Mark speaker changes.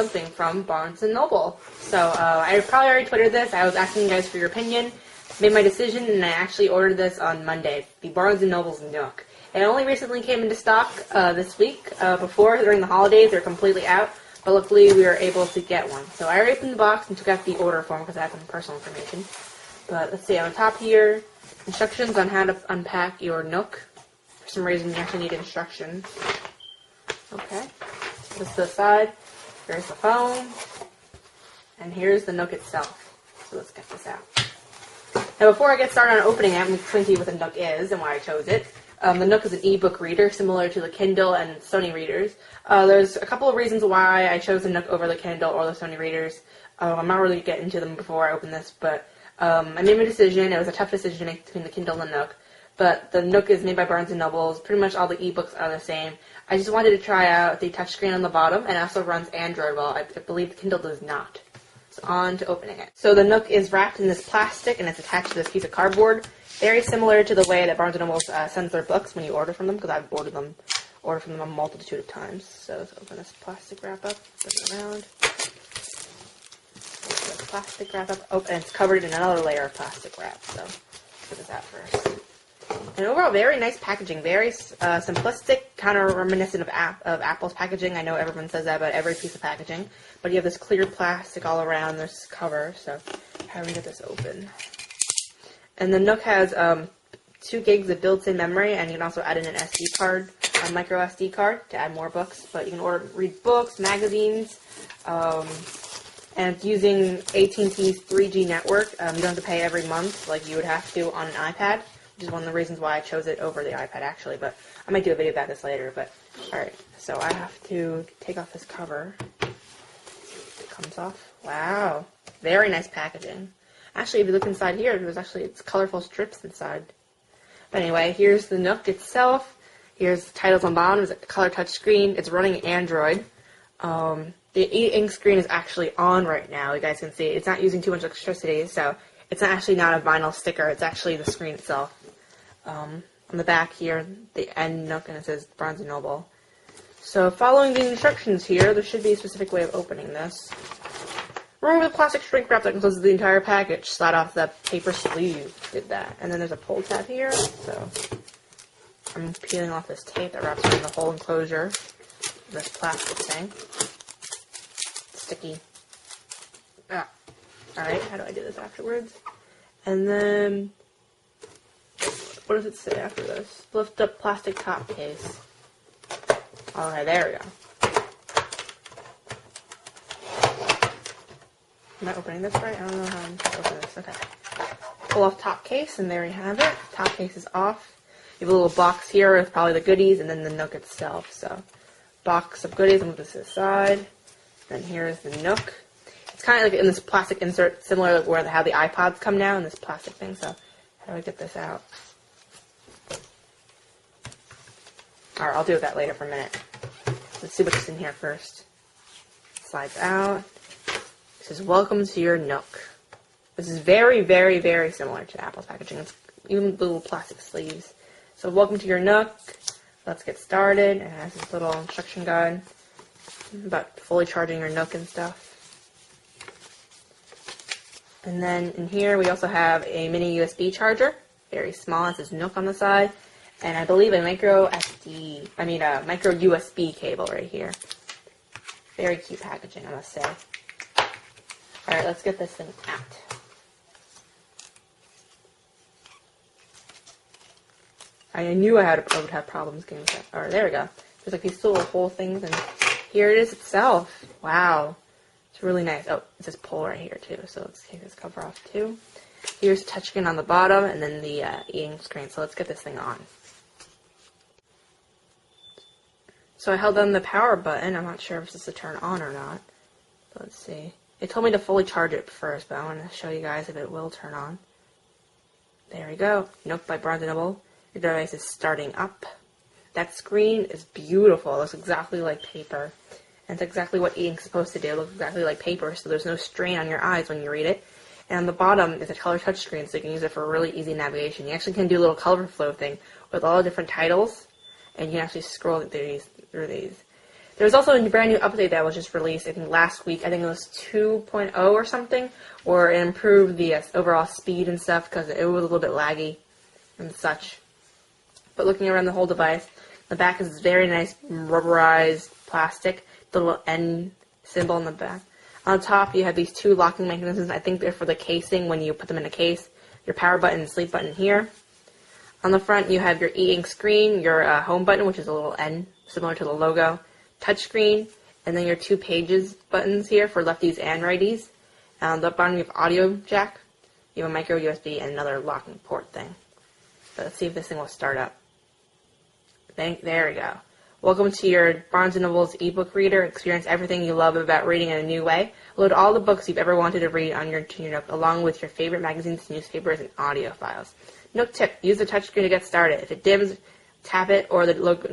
Speaker 1: something from Barnes & Noble. So I probably already Twittered this. I was asking you guys for your opinion, made my decision, and I actually ordered this on Monday, the Barnes & Noble's Nook. It only recently came into stock this week. Before, during the holidays, they're completely out, but luckily we were able to get one. So I already opened the box and took out the order form because I have some personal information. But let's see, on the top here, instructions on how to unpack your Nook. For some reason, you actually need instructions. Okay, this to the side. Here's the phone, and here's the Nook itself. So let's get this out. Now, before I get started on opening it, I'm going to explain to you what the Nook is and why I chose it. The Nook is an ebook reader similar to the Kindle and Sony readers. There's a couple of reasons why I chose the Nook over the Kindle or the Sony readers. I'm not really getting into them before I open this, but I made my decision. It was a tough decision to make between the Kindle and the Nook. But the Nook is made by Barnes & Noble. Pretty much all the ebooks are the same. I just wanted to try out the touchscreen on the bottom, and it also runs Android well. I believe the Kindle does not. So on to opening it. So the Nook is wrapped in this plastic, and it's attached to this piece of cardboard. Very similar to the way that Barnes & Noble sends their books when you order from them, because I've ordered from them a multitude of times. So let's open this plastic wrap up, put it around. The plastic wrap up. Oh, and it's covered in another layer of plastic wrap. So let's put this out first. And overall, very nice packaging. Very simplistic, kind of reminiscent of Apple's packaging. I know everyone says that about every piece of packaging. But you have this clear plastic all around this cover. So how do we get this open? And the Nook has 2 gigs of built-in memory, and you can also add in an SD card, a micro SD card, to add more books. But you can read books, magazines, and it's using AT&T's 3G network. You don't have to pay every month like you would have to on an iPad, which is one of the reasons why I chose it over the iPad, actually. But I might do a video about this later. But alright, so I have to take off this cover. It comes off. Wow, very nice packaging. Actually, if you look inside here, it's colorful strips inside. But anyway, here's the Nook itself. Here's the titles on bottom. It's a color touch screen. It's running Android. The e-ink screen is actually on right now. You guys can see it's not using too much electricity, so it's actually not a vinyl sticker. It's actually the screen itself. On the back here, the end Nook, and it says Barnes & Noble. So following the instructions here, there should be a specific way of opening this. Remove the plastic shrink wrap that encloses the entire package. Slide off the paper sleeve. Did that. And then there's a pull tab here. So I'm peeling off this tape that wraps around the whole enclosure. This plastic thing. Sticky. Ah. Alright, how do I do this afterwards? And then, what does it say after this? Lift up plastic top case. Alright, there we go. Am I opening this right? I don't know how I'm supposed to open this. Okay. Pull off top case, and there we have it. Top case is off. You have a little box here with probably the goodies, and then the Nook itself. So, box of goodies, and move this to the side. Then here's the Nook. It's kind of like in this plastic insert, similar to how the iPods come now in this plastic thing. So, how do I get this out? Alright, I'll do that later for a minute. Let's see what's in here first. Slides out. It says, welcome to your Nook. This is very, very, very similar to Apple's packaging. It's even the little plastic sleeves. So, welcome to your Nook. Let's get started. It has this little instruction guide about fully charging your Nook and stuff. And then in here we also have a mini USB charger. Very small. It says Nook on the side. And I believe a micro USB cable right here. Very cute packaging, I must say. Alright, let's get this thing out. I knew I would have problems getting this out. Alright, there we go. There's like these little hole things, and here it is itself. Wow. It's really nice. Oh, it says pull right here too, so let's take this cover off too. Here's the touchscreen on the bottom, and then the e-ink screen. So let's get this thing on. So I held down the power button. I'm not sure if this is a turn on or not. But let's see. It told me to fully charge it first, but I want to show you guys if it will turn on. There we go. Nook by Barnes & Noble. Your device is starting up. That screen is beautiful. It looks exactly like paper. And it's exactly what e-ink's supposed to do. It looks exactly like paper, so there's no strain on your eyes when you read it. And on the bottom is a color touchscreen, so you can use it for really easy navigation. You actually can do a little color flow thing with all the different titles, and you can actually scroll through these. There's also a brand new update that was just released, I think, last week. I think it was 2.0 or something, where it improved the overall speed and stuff because it was a little bit laggy and such. But looking around the whole device, the back is very nice rubberized plastic, the little N symbol in the back. On top, you have these two locking mechanisms. I think they're for the casing when you put them in a case. Your power button and sleep button here. On the front, you have your e-ink screen, your home button, which is a little N, similar to the logo, touchscreen, and then your 2 pages buttons here for lefties and righties. On the bottom, you have audio jack. You have a micro USB and another locking port thing. So let's see if this thing will start up. There we go. Welcome to your Barnes & Noble's ebook reader. Experience everything you love about reading in a new way. Load all the books you've ever wanted to read on your Nook, along with your favorite magazines, newspapers, and audio files. Nook tip: use the touchscreen to get started. If it dims, tap it, or the logo